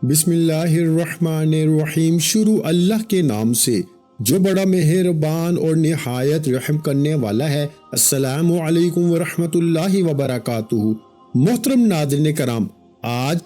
بسم اللہ الرحمن الرحیم۔ شروع اللہ کے نام سے جو بڑا مہربان اور نہایت رحم کرنے والا ہے۔ السلام علیکم ورحمۃ اللہ وبرکاتہ۔ محترم ناظرین کرام، آج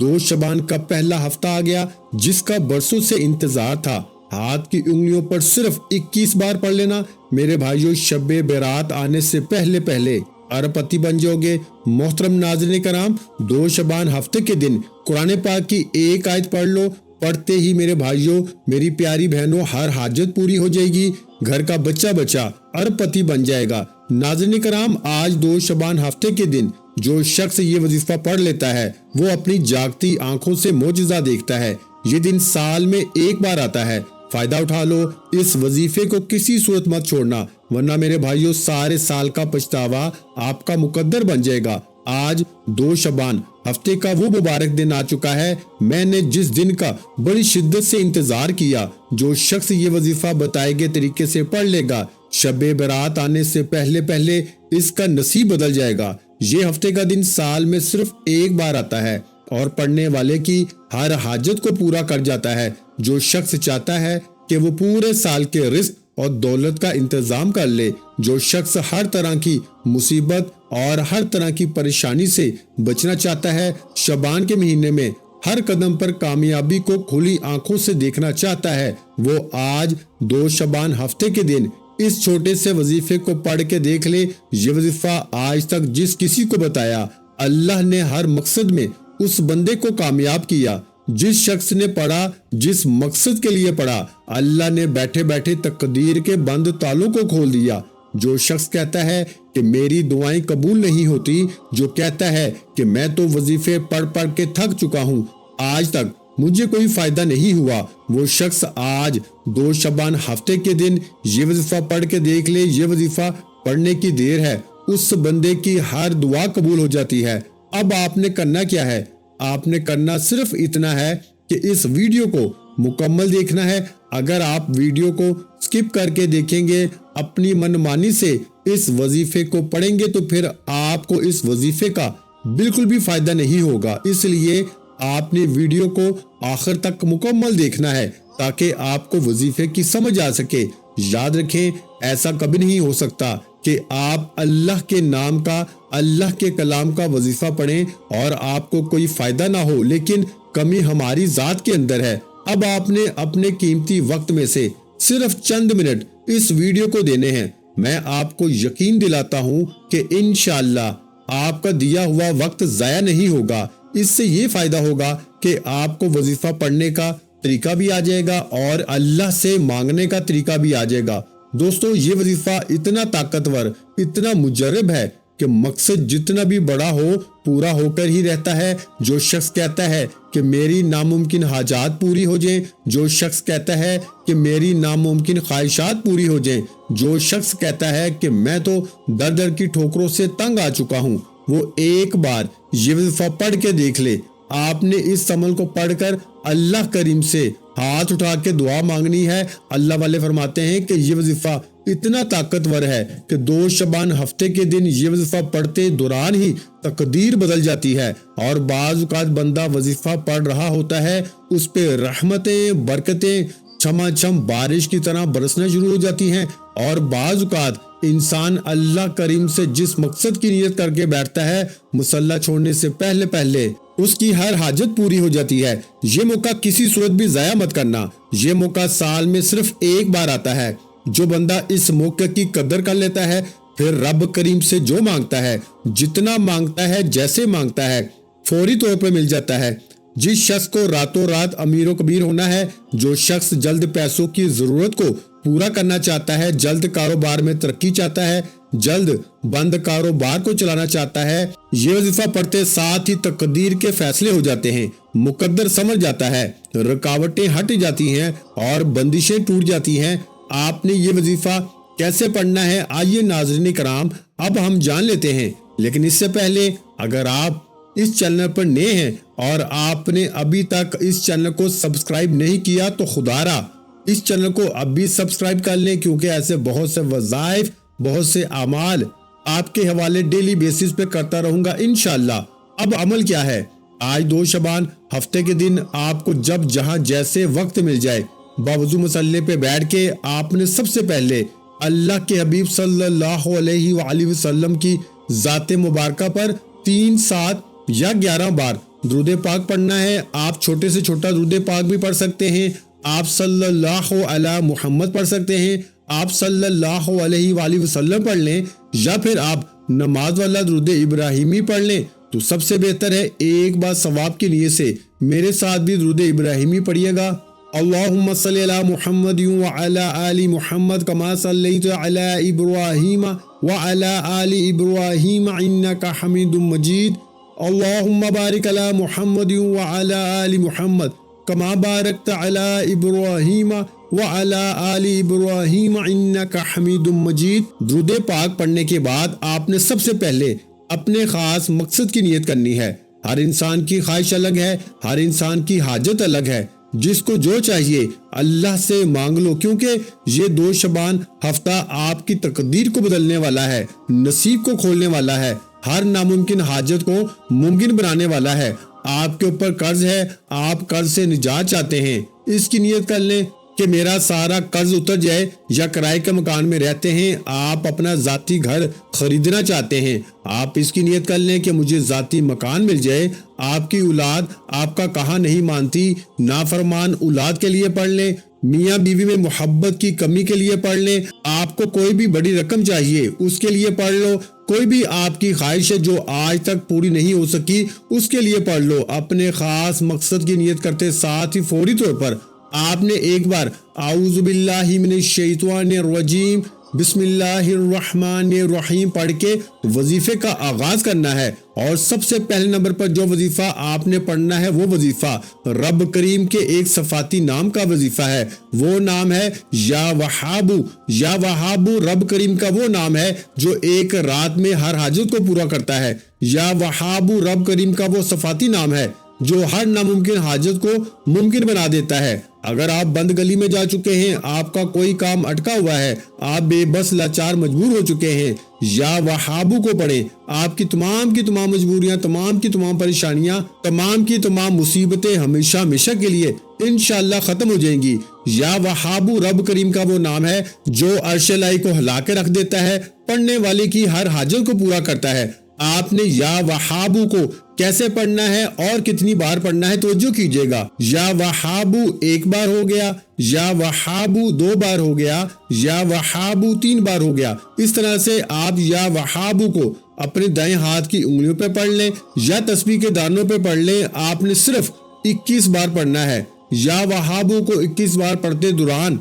2 شعبان کا پہلا ہفتہ آ گیا، جس کا برسوں سے انتظار تھا۔ ہاتھ کی انگلیوں پر صرف 21 بار پڑھ لینا میرے بھائیوں، شب برات آنے سے پہلے پہلے اربپتی بن جاؤ گے۔ محترم ناظرین کرام، 2 شعبان ہفتے کے دن قرآن پاک کی ایک آیت پڑھ لو، پڑھتے ہی میرے بھائیوں، میری پیاری بہنوں، ہر حاجت پوری ہو جائے گی، گھر کا بچہ اربپتی بن جائے گا۔ ناظرین کرام، آج 2 شعبان ہفتے کے دن جو شخص یہ وظیفہ پڑھ لیتا ہے وہ اپنی جاگتی آنکھوں سے معجزہ دیکھتا ہے۔ یہ دن سال میں ایک بار آتا ہے، فائدہ اٹھا لو، اس وظیفے کو کسی صورت مت چھوڑنا، ورنہ میرے بھائیوں سارے سال کا پچھتاوا آپ کا مقدر بن جائے گا۔ آج 2 شعبان ہفتے کا وہ مبارک دن آ چکا ہے، میں نے جس دن کا بڑی شدت سے انتظار کیا۔ جو شخص یہ وظیفہ بتائے گئے طریقے سے پڑھ لے گا، شب برات آنے سے پہلے پہلے اس کا نصیب بدل جائے گا۔ یہ ہفتے کا دن سال میں صرف ایک بار آتا ہے اور پڑھنے والے کی ہر حاجت کو پورا کر جاتا ہے۔ جو شخص چاہتا ہے کہ وہ پورے سال کے رزق اور دولت کا انتظام کر لے، جو شخص ہر طرح کی مصیبت اور ہر طرح کی پریشانی سے بچنا چاہتا ہے، شعبان کے مہینے میں ہر قدم پر کامیابی کو کھلی آنکھوں سے دیکھنا چاہتا ہے، وہ آج 2 شعبان ہفتے کے دن اس چھوٹے سے وظیفے کو پڑھ کے دیکھ لے۔ یہ وظیفہ آج تک جس کسی کو بتایا، اللہ نے ہر مقصد میں اس بندے کو کامیاب کیا۔ جس شخص نے پڑھا، جس مقصد کے لیے پڑھا، اللہ نے بیٹھے بیٹھے تقدیر کے بند تالوں کو کھول دیا۔ جو شخص کہتا ہے کہ میری دعائیں قبول نہیں ہوتی، جو کہتا ہے کہ میں تو وظیفے پڑھ پڑھ کے تھک چکا ہوں، آج تک مجھے کوئی فائدہ نہیں ہوا، وہ شخص آج 2 شعبان ہفتے کے دن یہ وظیفہ پڑھ کے دیکھ لے۔ یہ وظیفہ پڑھنے کی دیر ہے، اس بندے کی ہر دعا قبول ہو جاتی ہے۔ اب آپ نے کرنا کیا ہے؟ آپ نے کرنا صرف اتنا ہے کہ اس ویڈیو کو مکمل دیکھنا ہے۔ اگر آپ ویڈیو کو سکپ کر کے دیکھیں گے، اپنی منمانی سے اس وظیفے کو پڑھیں گے، تو پھر آپ کو اس وظیفے کا بالکل بھی فائدہ نہیں ہوگا۔ اس لیے آپ نے ویڈیو کو آخر تک مکمل دیکھنا ہے تاکہ آپ کو وظیفے کی سمجھ آ سکے۔ یاد رکھیں، ایسا کبھی نہیں ہو سکتا کہ آپ اللہ کے نام کا، اللہ کے کلام کا وظیفہ پڑھیں اور آپ کو کوئی فائدہ نہ ہو، لیکن کمی ہماری ذات کے اندر ہے۔ اب آپ نے اپنے قیمتی وقت میں سے صرف چند منٹ اس ویڈیو کو دینے ہیں۔ میں آپ کو یقین دلاتا ہوں کہ انشاءاللہ آپ کا دیا ہوا وقت ضائع نہیں ہوگا۔ اس سے یہ فائدہ ہوگا کہ آپ کو وظیفہ پڑھنے کا طریقہ بھی آ جائے گا اور اللہ سے مانگنے کا طریقہ بھی آ جائے گا۔ دوستو، یہ وظیفہ اتنا طاقتور، اتنا مجرب ہے کہ مقصد جتنا بھی بڑا ہو، پورا ہو کر ہی رہتا ہے۔ جو شخص کہتا ہے کہ میری ناممکن حاجات پوری ہو جائیں، جو شخص کہتا ہے کہ میری ناممکن خواہشات پوری ہو جائیں، جو شخص کہتا ہے کہ میں تو در در کی ٹھوکروں سے تنگ آ چکا ہوں، وہ ایک بار یہ وظیفہ پڑھ کے دیکھ لے۔ آپ نے اس عمل کو پڑھ کر اللہ کریم سے ہاتھ اٹھا کے دعا مانگنی ہے۔ اللہ والے فرماتے ہیں کہ یہ وظیفہ اتنا طاقتور ہے کہ 2 شعبان ہفتے کے دن یہ وظیفہ پڑھتے دوران ہی تقدیر بدل جاتی ہے، اور بعض اوقات بندہ وظیفہ پڑھ رہا ہوتا ہے، اس پہ رحمتیں، برکتیں چھما چھم بارش کی طرح برسنا شروع ہو جاتی ہیں، اور بعض اوقات انسان اللہ کریم سے جس مقصد کی نیت کر کے بیٹھتا ہے، مصلی چھوڑنے سے پہلے پہلے اس کی ہر حاجت پوری ہو جاتی ہے۔ یہ موقع کسی صورت بھی ضائع مت کرنا، یہ موقع سال میں صرف ایک بار آتا ہے۔ جو بندہ اس موقع کی قدر کر لیتا ہے، پھر رب کریم سے جو مانگتا ہے، جتنا مانگتا ہے، جیسے مانگتا ہے، فوری طور پر مل جاتا ہے۔ جس شخص کو راتوں رات امیر و کبیر ہونا ہے، جو شخص جلد پیسوں کی ضرورت کو پورا کرنا چاہتا ہے، جلد کاروبار میں ترقی چاہتا ہے، جلد بند کاروبار کو چلانا چاہتا ہے، یہ وظیفہ پڑھتے ساتھ ہی تقدیر کے فیصلے ہو جاتے ہیں، مقدر سمجھ جاتا ہے، رکاوٹیں ہٹ جاتی ہیں اور بندشیں ٹوٹ جاتی ہیں۔ آپ نے یہ وظیفہ کیسے پڑھنا ہے، آئیے ناظرین کرام اب ہم جان لیتے ہیں۔ لیکن اس سے پہلے اگر آپ اس چینل پر نئے ہیں اور آپ نے ابھی تک اس چینل کو سبسکرائب نہیں کیا، تو خدا را اس چینل کو اب بھی سبسکرائب کر لیں، کیونکہ ایسے بہت سے وظائف، بہت سے اعمال آپ کے حوالے ڈیلی بیسس پہ کرتا رہوں گا انشاءاللہ۔ اب عمل کیا ہے؟ آج 2 شعبان ہفتے کے دن آپ کو جب جہاں جیسے وقت مل جائے باوضو مصلی پہ بیٹھ کے آپ نے سب سے پہلے اللہ کے حبیب صلی اللہ علیہ وآلہ وسلم کی ذات مبارکہ پر 3، 7 یا 11 بار درود پاک پڑھنا ہے۔ آپ چھوٹے سے چھوٹا درود پاک بھی پڑھ سکتے ہیں، آپ صلی اللہ علی محمد پڑھ سکتے ہیں، آپ صلی اللہ علیہ وآلہ وسلم پڑھ لیں، یا پھر آپ نماز والا درود ابراہیمی پڑھ لیں تو سب سے بہتر ہے۔ ایک بار ثواب کی نیت سے میرے ساتھ بھی درود ابراہیمی پڑھیے گا۔ اللہم صلی علی محمد وعلی آل محمد کما صلیت علی ابراہیم وعلی آل ابراہیم انک حمید مجید۔ اللہم بارک علی محمد وعلی آل محمد کما بارکت علی ابراہیم وعلی آل ابراہیم انک حمید مجید۔ درود پاک پڑھنے کے بعد آپ نے سب سے پہلے اپنے خاص مقصد کی نیت کرنی ہے۔ ہر انسان کی خواہش الگ ہے، ہر انسان کی حاجت الگ ہے، جس کو جو چاہیے اللہ سے مانگ لو، کیونکہ یہ 2 شعبان ہفتہ آپ کی تقدیر کو بدلنے والا ہے، نصیب کو کھولنے والا ہے، ہر ناممکن حاجت کو ممکن بنانے والا ہے۔ آپ کے اوپر قرض ہے، آپ قرض سے نجات چاہتے ہیں، اس کی نیت کر لیں کہ میرا سارا قرض اتر جائے، یا کرائے کے مکان میں رہتے ہیں، آپ اپنا ذاتی گھر خریدنا چاہتے ہیں، آپ اس کی نیت کر لیں کہ مجھے ذاتی مکان مل جائے۔ آپ کی اولاد آپ کا کہا نہیں مانتی، نافرمان اولاد کے لیے پڑھ لیں، میاں بیوی میں محبت کی کمی کے لیے پڑھ لیں، آپ کو کوئی بھی بڑی رقم چاہیے اس کے لیے پڑھ لو، کوئی بھی آپ کی خواہش ہے جو آج تک پوری نہیں ہو سکی اس کے لیے پڑھ لو۔ اپنے خاص مقصد کی نیت کرتے ساتھ ہی فوری طور پر آپ نے ایک بار اعوذ باللہ من الشیطان الرجیم بسم اللہ الرحمن الرحیم پڑھ کے وظیفے کا آغاز کرنا ہے۔ اور سب سے پہلے نمبر پر جو وظیفہ آپ نے پڑھنا ہے وہ وظیفہ رب کریم کے ایک صفاتی نام کا وظیفہ ہے، وہ نام ہے یا وہابو۔ یا وہابو رب کریم کا وہ نام ہے جو ایک رات میں ہر حاجت کو پورا کرتا ہے۔ یا وہابو رب کریم کا وہ صفاتی نام ہے جو ہر ناممکن حاجت کو ممکن بنا دیتا ہے۔ اگر آپ بند گلی میں جا چکے ہیں، آپ کا کوئی کام اٹکا ہوا ہے، آپ بے بس لاچار مجبور ہو چکے ہیں، یا وہابو کو پڑھیں، آپ کی تمام مجبوریاں، تمام کی تمام پریشانیاں، تمام کی تمام مصیبتیں ہمیشہ ہمیشہ کے لیے انشاءاللہ ختم ہو جائیں گی۔ یا وہابو رب کریم کا وہ نام ہے جو عرش الہی کو ہلا کے رکھ دیتا ہے، پڑھنے والے کی ہر حاجت کو پورا کرتا ہے۔ آپ نے یا وہابو کو کیسے پڑھنا ہے اور کتنی بار پڑھنا ہے توجہ کیجئے گا۔ یا وہابو 1 بار ہو گیا، یا وہابو 2 بار ہو گیا، یا وہابو 3 بار ہو گیا۔ اس طرح سے آپ یا وہابو کو اپنے دائیں ہاتھ کی انگلیوں پہ پڑھ لیں یا تسبیح کے دانوں پہ پڑھ لیں۔ آپ نے صرف 21 بار پڑھنا ہے۔ یا وہابو کو 21 بار پڑھتے دوران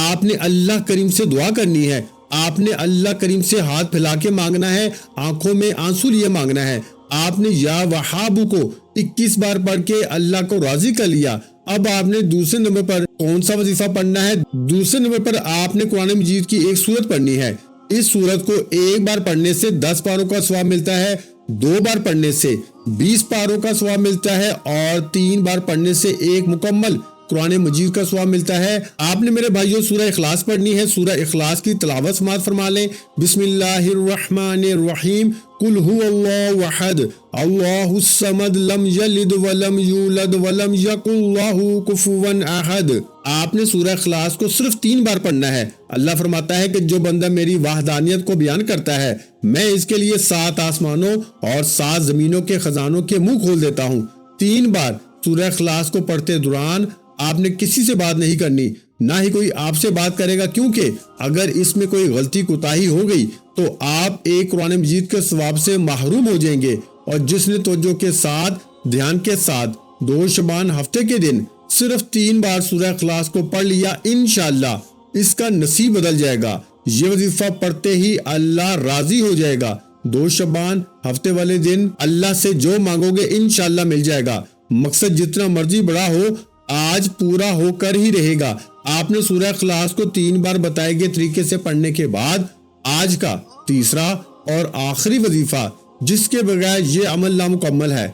آپ نے اللہ کریم سے دعا کرنی ہے، آپ نے اللہ کریم سے ہاتھ پھیلا کے مانگنا ہے، آنکھوں میں آنسو لیے مانگنا ہے۔ آپ نے یا وہابو کو 21 بار پڑھ کے اللہ کو راضی کر لیا۔ اب آپ نے دوسرے نمبر پر کون سا وظیفہ پڑھنا ہے؟ دوسرے نمبر پر آپ نے قرآن مجید کی ایک سورت پڑھنی ہے۔ اس سورت کو 1 بار پڑھنے سے 10 پاروں کا ثواب ملتا ہے، 2 بار پڑھنے سے 20 پاروں کا ثواب ملتا ہے، اور 3 بار پڑھنے سے 1 مکمل قرآن مجید کا ثواب ملتا ہے۔ آپ نے میرے بھائیوں سورہ اخلاص پڑھنی ہے۔ سورہ اخلاص کی تلاوت سماعت فرما لیں۔ بسم اللہ الرحمن الرحیم قل هو اللہ احد اللہ الصمد لم یلد ولم یولد ولم یکن لہ کفوا احد۔ آپ نے سورہ اخلاص کو صرف 3 بار پڑھنا ہے۔ اللہ فرماتا ہے کہ جو بندہ میری وحدانیت کو بیان کرتا ہے، میں اس کے لیے 7 آسمانوں اور 7 زمینوں کے خزانوں کے منہ کھول دیتا ہوں۔ 3 بار سورہ اخلاص کو پڑھتے دوران آپ نے کسی سے بات نہیں کرنی، نہ ہی کوئی آپ سے بات کرے گا، کیونکہ اگر اس میں کوئی غلطی کوتاہی ہو گئی تو آپ ایک قرآن مجید کے ثواب سے محروم ہو جائیں گے۔ اور جس نے توجہ کے ساتھ، دھیان کے ساتھ 2 شعبان ہفتے کے دن صرف 3 بار سورہ اخلاص کو پڑھ لیا، انشاءاللہ اس کا نصیب بدل جائے گا۔ یہ وظیفہ پڑھتے ہی اللہ راضی ہو جائے گا۔ 2 شعبان ہفتے والے دن اللہ سے جو مانگو گے انشاءاللہ مل جائے گا۔ مقصد جتنا مرضی بڑا ہو، آج پورا ہو کر ہی رہے گا۔ آپ نے سورہ اخلاص کو 3 بار بتائے گئے طریقے سے پڑھنے کے بعد آج کا تیسرا اور آخری وظیفہ جس کے بغیر یہ عمل نامکمل ہے۔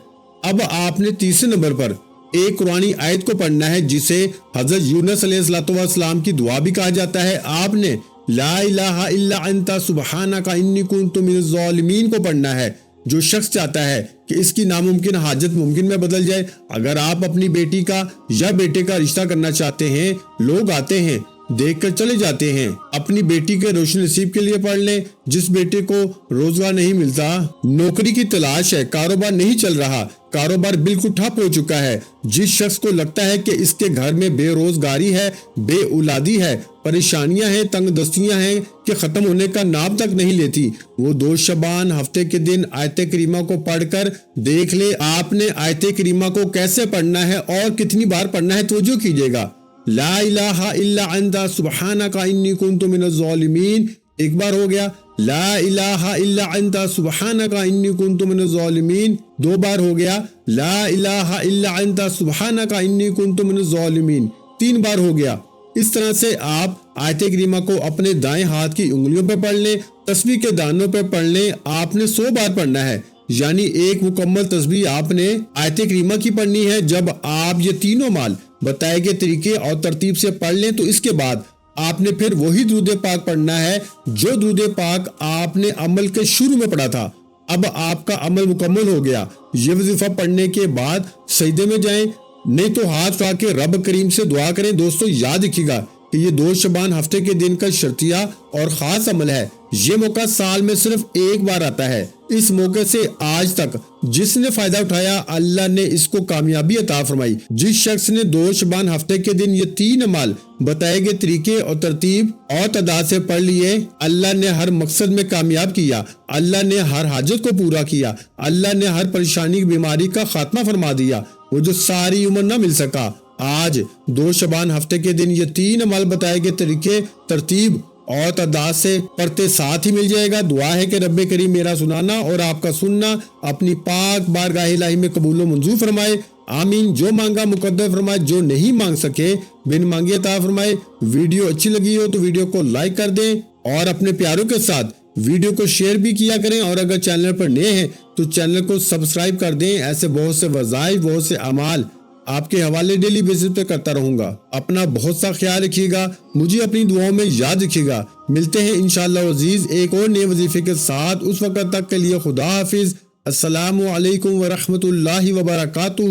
اب آپ نے تیسرے نمبر پر ایک قرآنی آیت کو پڑھنا ہے جسے حضرت یونس علیہ السلام کی دعا بھی کہا جاتا ہے۔ آپ نے لا الہ الا انت سبحانک انی کنت من الظالمین کو پڑھنا ہے۔ جو شخص چاہتا ہے کہ اس کی ناممکن حاجت ممکن میں بدل جائے، اگر آپ اپنی بیٹی کا یا بیٹے کا رشتہ کرنا چاہتے ہیں، لوگ آتے ہیں، دیکھ کر چلے جاتے ہیں۔ اپنی بیٹی کے روشن نصیب کے لیے پڑھ لیں۔ جس بیٹے کو روزگار نہیں ملتا، نوکری کی تلاش ہے، کاروبار نہیں چل رہا، کاروبار بالکل ٹھپ ہو چکا ہے، جس شخص کو لگتا ہے کہ اس کے گھر میں بے روزگاری ہے، بے اولادی ہے، پریشانیاں ہیں، تنگ دستیاں ہیں کہ ختم ہونے کا نام تک نہیں لیتی، وہ 2 شعبان ہفتے کے دن آیت کریمہ کو پڑھ کر دیکھ لے آپ نے آیت کریمہ کو کیسے پڑھنا ہے اور کتنی بار پڑھنا ہے، توجہ کیجیے گا۔ لا الہ الا انت سبحانک انی کنت من الظالمین، ایک بار ہو گیا۔ لا الہ الا انت سبحانک انی کنت من الظالمین، 2 بار ہو گیا۔ لا الہ الا انت سبحانک انی کنت من الظالمین، 3 بار ہو گیا۔ اس طرح سے آپ آیت کریمہ کو اپنے دائیں ہاتھ کی انگلیوں پہ پڑھ لیں، تسبیح کے دانوں پہ پڑھ لیں۔ آپ نے 100 بار پڑھنا ہے، یعنی ایک مکمل تسبیح آپ نے آیت کریمہ کی پڑھنی ہے۔ جب آپ یہ تینوں مال بتائے گئے طریقے اور ترتیب سے پڑھ لیں تو اس کے بعد آپ نے پھر وہی درود پاک پڑھنا ہے جو درود پاک آپ نے عمل کے شروع میں پڑھا تھا۔ اب آپ کا عمل مکمل ہو گیا۔ یہ وظیفہ پڑھنے کے بعد سجدے میں جائیں، نہیں تو ہاتھ اٹھا کے رب کریم سے دعا کریں۔ دوستو یاد رکھیے گا کہ یہ 2 شعبان ہفتے کے دن کا شرطیہ اور خاص عمل ہے۔ یہ موقع سال میں صرف ایک بار آتا ہے۔ اس موقع سے آج تک جس نے فائدہ اٹھایا، اللہ نے اس کو کامیابی عطا فرمائی۔ جس شخص نے 2 شعبان ہفتے کے دن یہ 3 اعمال بتائے گئے طریقے اور ترتیب اور تعداد سے پڑھ لیے، اللہ نے ہر مقصد میں کامیاب کیا، اللہ نے ہر حاجت کو پورا کیا، اللہ نے ہر پریشانی بیماری کا خاتمہ فرما دیا، وہ جو ساری عمر نہ مل سکا۔ آج 2 شعبان ہفتے کے دن یہ 3 عمل بتائے گئے طریقے، ترتیب اور تعداد سے پڑھتے ساتھ ہی مل جائے گا۔ دعا ہے کہ رب کریم میرا سنانا اور آپ کا سننا اپنی پاک بارگاہ الہی میں قبول و منظور فرمائے، آمین۔ جو مانگا مقدر فرمائے، جو نہیں مانگ سکے بن مانگے عطا فرمائے۔ ویڈیو اچھی لگی ہو تو ویڈیو کو لائک کر دیں اور اپنے پیاروں کے ساتھ ویڈیو کو شیئر بھی کیا کریں، اور اگر چینل پر نئے ہیں تو چینل کو سبسکرائب کر دیں۔ ایسے بہت سے وظائف، بہت سے اعمال آپ کے حوالے ڈیلی بیسس پہ کرتا رہوں گا۔ اپنا بہت سا خیال رکھیے گا، مجھے اپنی دعاؤں میں یاد رکھیے گا۔ ملتے ہیں انشاءاللہ عزیز ایک اور نئے وظیفے کے ساتھ، اس وقت تک کے لیے خدا حافظ۔ السلام علیکم ورحمۃ اللہ وبرکاتہ۔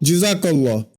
جزاک اللہ۔